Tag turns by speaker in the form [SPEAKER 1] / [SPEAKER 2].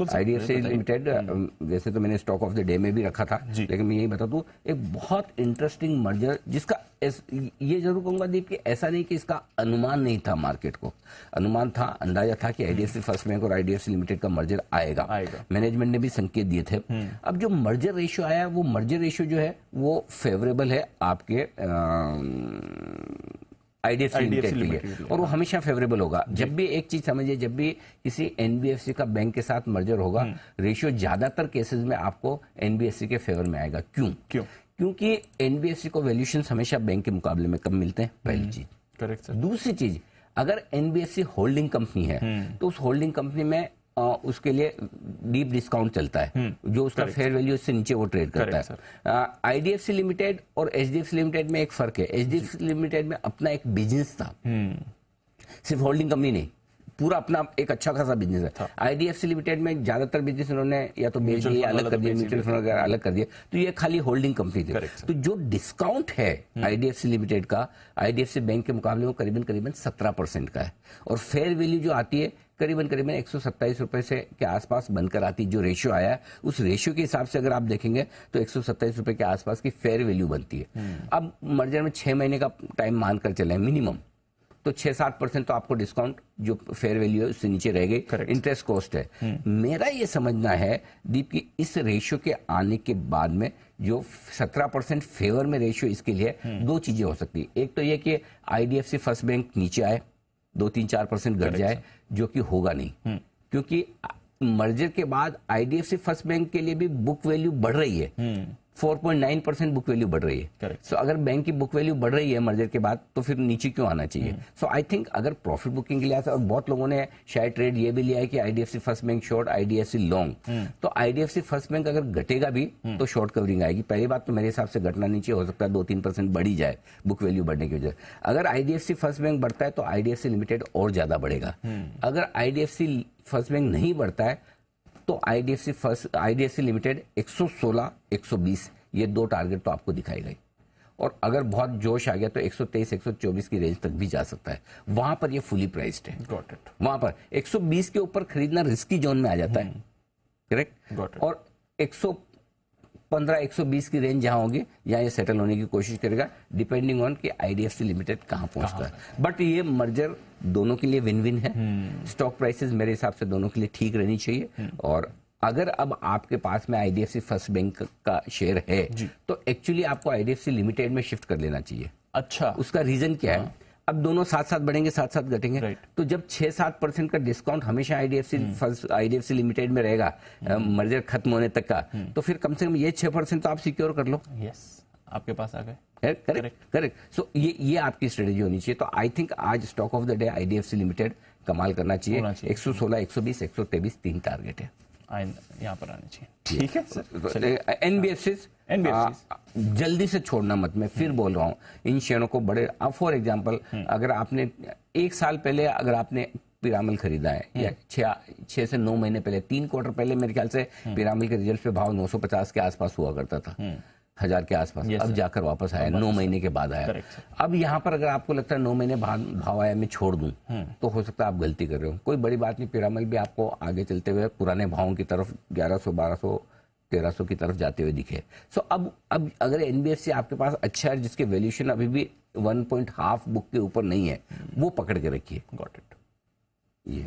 [SPEAKER 1] IDFC limited वैसे तो मैंने स्टॉक ऑफ द डे में भी रखा था, लेकिन मैं यही बता दूं एक बहुत इंटरेस्टिंग मर्जर जिसका ये जरूर कहूंगा दीप कि ऐसा नहीं कि इसका अनुमान नहीं था, मार्केट को अनुमान था, अंदाजा था कि आईडीएफसी फर्स्ट बैंक और आईडीएफसी लिमिटेड का मर्जर आएगा। मैनेजमेंट ने भी संकेत दिए थे। अब जो मर्जर रेशियो आया वो मर्जर रेशियो जो है वो फेवरेबल है आपके आईडीएफसी लिमिटेड के लिए, और वो हमेशा फेवरेबल होगा। जब भी एक चीज समझिए, जब भी किसी एनबीएफसी का बैंक के साथ मर्जर होगा, रेशियो ज्यादातर केसेस में आपको एनबीएफसी के फेवर में आएगा। क्यों? क्योंकि एनबीएफसी को वैल्यूएशन हमेशा बैंक के मुकाबले में कम मिलते हैं, पहली चीज।
[SPEAKER 2] Correct sir.
[SPEAKER 1] दूसरी चीज, अगर एनबीएफसी होल्डिंग कंपनी है तो उस होल्डिंग कंपनी में उसके लिए डीप डिस्काउंट चलता है, जो उसका फेयर वैल्यू से नीचे वो ट्रेड करता है। आईडीएफसी लिमिटेड और एचडीएफसी लिमिटेड में एक फर्क है, एचडीएफसी लिमिटेड में अपना एक बिजनेस था, सिर्फ होल्डिंग कंपनी नहीं, पूरा अपना एक अच्छा खासा बिजनेस है। आईडीएफसी लिमिटेड में ज्यादातर बिजनेस उन्होंने या तो बेच दिए, अलग कर दिए, म्यूचुअल फंड वगैरह अलग कर दिए, तो ये खाली होल्डिंग कंपनी थी। तो जो डिस्काउंट है आईडीएफसी लिमिटेड का आईडीएफसी बैंक के मुकाबले में करीबन 17% का है, और फेयर वैल्यू जो आती है करीबन 127 रुपए से के आसपास बनकर आती। जो रेशियो आया है उस रेशियो के हिसाब से अगर आप देखेंगे तो 127 रुपए के आसपास की फेयर वैल्यू बनती है। अब मर्जर में 6 महीने का टाइम मानकर चले मिनिमम, तो 6-7% तो आपको डिस्काउंट जो फेयर वैल्यू है उससे नीचे रह गई, इंटरेस्ट कॉस्ट है। मेरा ये समझना है दीप की इस रेशियो के आने के बाद में जो 17% फेवर में रेशियो, इसके लिए दो चीजें हो सकती है। एक तो ये कि आईडीएफसी फर्स्ट बैंक नीचे आए, 2-3-4% घट जाए, जो कि होगा नहीं, क्योंकि मर्जर के बाद आईडीएफसी फर्स्ट बैंक के लिए भी बुक वैल्यू बढ़ रही है, 4.9% बुक वैल्यू बढ़ रही है। सो अगर बैंक की बुक वैल्यू बढ़ रही है मर्जर के बाद, तो फिर नीचे क्यों आना चाहिए? सो आई थिंक अगर प्रॉफिट बुकिंग के लिए, और बहुत लोगों ने शायद ट्रेड ये भी लिया है कि IDFC first bank short, IDFC long, तो आईडीएफसी फर्स्ट बैंक अगर घटेगा भी तो शॉर्ट कवरिंग आएगी। पहली बात तो मेरे हिसाब से घटना नीचे हो सकता है 2-3% बढ़ी जाए बुक वैल्यू बढ़ने की वजह। अगर आईडीएफसी फर्स्ट बैंक बढ़ता है तो आईडीएफसी लिमिटेड और ज्यादा बढ़ेगा। अगर आईडीएफसी फर्स्ट बैंक नहीं बढ़ता है तो आईडीएफसी लिमिटेड 116, 120 ये दो टारगेट तो आपको दिखाएगा ही, और अगर बहुत जोश आ गया तो 123, 124 की रेंज तक भी जा सकता है। वहां पर ये फुली प्राइस्ड है। Got it. वहां पर 120 के ऊपर खरीदना रिस्की जोन में आ जाता है, करेक्ट। और 115, 120 की रेंज जहां होगी यहाँ ये सेटल होने की कोशिश करेगा, डिपेंडिंग ऑन कि आईडीएफसी लिमिटेड कहां पहुंचता है। बट ये मर्जर दोनों के लिए विन विन है। स्टॉक प्राइसेस मेरे हिसाब से दोनों के लिए ठीक रहनी चाहिए, और अगर अब आपके पास में आईडीएफसी फर्स्ट बैंक का शेयर है तो एक्चुअली आपको आईडीएफसी लिमिटेड में शिफ्ट कर लेना चाहिए। अच्छा, उसका रीजन क्या है? अब दोनों साथ साथ बढ़ेंगे, साथ साथ घटेंगे, तो जब 6-7% का डिस्काउंट हमेशा आईडीएफसी लिमिटेड में रहेगा मर्जर खत्म होने तक का, तो फिर कम से कम ये 6% तो आप सिक्योर कर लो।
[SPEAKER 2] यस, आपके पास आ गए।
[SPEAKER 1] करेक्ट। सो ये आपकी स्ट्रेटेजी होनी चाहिए। तो आई थिंक आज stock of the day IDFC limited कमाल करना चाहिए। 116, 120, 123 3 टारगेट है,
[SPEAKER 2] यहाँ पर आने चाहिए। ठीक है सर।
[SPEAKER 1] एनबीएफसी जल्दी से छोड़ना मत, मैं फिर बोल रहा हूँ इन शेयरों को बड़े। अब फॉर एग्जांपल अगर आपने 1 साल पहले अगर आपने पिरामल खरीदा है, या 6 से 9 महीने पहले, 3 क्वार्टर पहले मेरे ख्याल से पिरामल के रिजल्ट पे भाव 950 के आसपास हुआ करता था, 1000 के आसपास। अब जाकर वापस आया, 9 महीने के बाद आया। अब यहाँ पर अगर आपको लगता है 9 महीने बाद भाव आया मैं छोड़ दूं, तो हो सकता है आप गलती कर रहे हो। कोई बड़ी बात नहीं, पिरामल भी आपको आगे चलते हुए पुराने भावों की तरफ 1100, 1200, 1300 की तरफ जाते हुए दिखे। सो अब अगर एनबीएफसी आपके पास अच्छा है, जिसके वैल्यूएशन अभी भी 1.5 बुक के ऊपर नहीं है, वो पकड़ के रखिए।
[SPEAKER 2] Got it.
[SPEAKER 1] ये